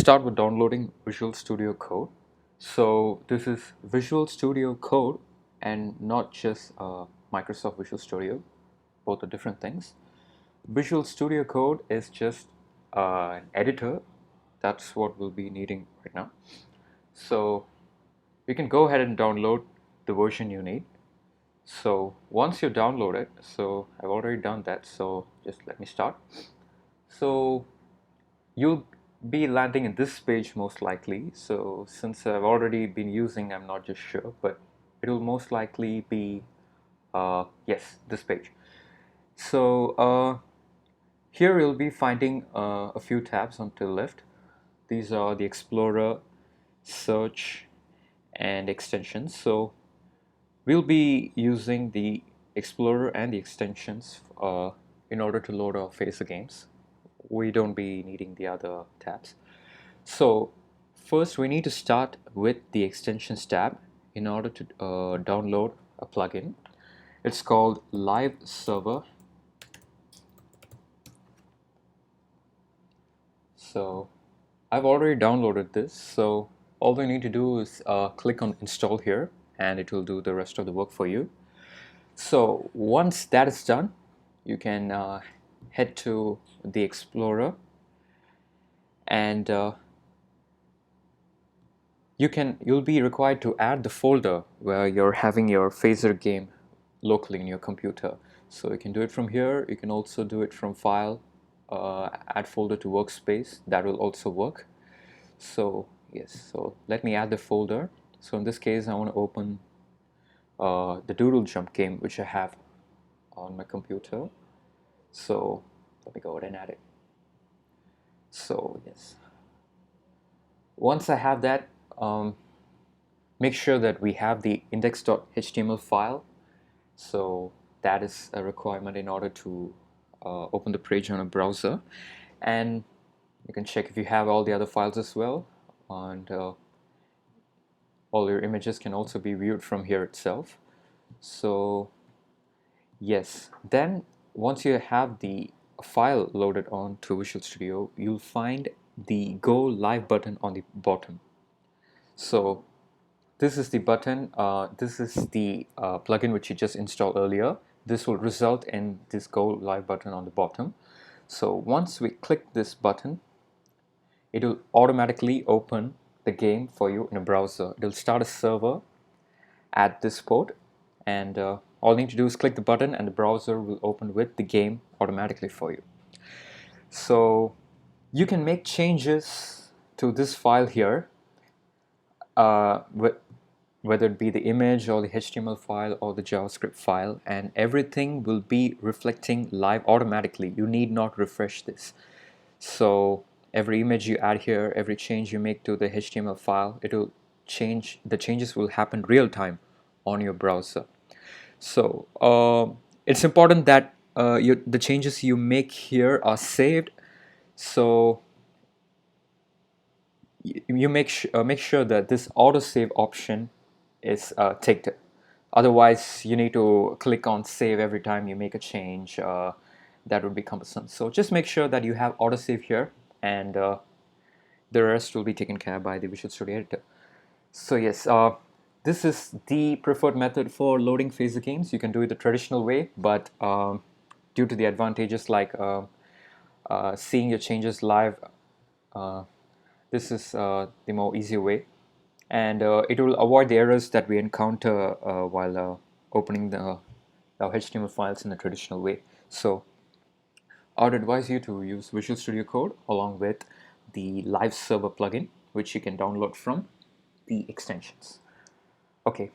start with downloading Visual Studio Code. So this is Visual Studio Code and not just Microsoft Visual Studio. Both are different things. Visual Studio Code is just an editor. That's what we'll be needing right now. So you can go ahead and download the version you need. So once you download it, so I've already done that, so just let me start. So you'll be landing in this page most likely. So since I've already been using, I'm not just sure, but it will most likely be yes, this page. So here you'll be finding a few tabs on to the left. These are the Explorer, Search, and Extensions. So we'll be using the Explorer and the extensions in order to load our Phaser games. We don't be needing the other tabs. So first we need to start with the extensions tab in order to download a plugin. It's called Live Server. So I've already downloaded this, so all we need to do is click on install here and it will do the rest of the work for you. So once that is done, you can head to the Explorer and you'll be required to add the folder where you're having your Phaser game locally in your computer. So you can do it from here. You can also do it from file, add folder to workspace. That will also work. So yes, so let me add the folder. So in this case, I want to open the Doodle Jump game, which I have on my computer. So let me go ahead and add it. So yes, once I have that, make sure that we have the index.html file. So that is a requirement in order to open the page on a browser, and you can check if you have all the other files as well, and all your images can also be viewed from here itself. So yes, then once you have the file loaded on to Visual Studio, you'll find the Go Live button on the bottom. So this is the button. This is the plugin which you just installed earlier. This will result in this Go Live button on the bottom. So once we click this button, it will automatically open the game for you in a browser. It will start a server at this port, and all you need to do is click the button and the browser will open with the game automatically for you. So you can make changes to this file here, whether it be the image or the HTML file or the JavaScript file, and everything will be reflecting live automatically. You need not refresh this. So every image you add here, every change you make to the HTML file, it will change. The changes will happen real time on your browser. So it's important that the changes you make here are saved. So you make sure that this autosave option is ticked. Otherwise, you need to click on save every time you make a change. That would be cumbersome. So just make sure that you have autosave here, and the rest will be taken care by the Visual Studio Editor. So yes, this is the preferred method for loading Phaser games. You can do it the traditional way, but due to the advantages like seeing your changes live, this is the more easier way, and it will avoid the errors that we encounter while opening the HTML files in the traditional way. So I would advise you to use Visual Studio Code along with the Live Server plugin, which you can download from the extensions. Okay,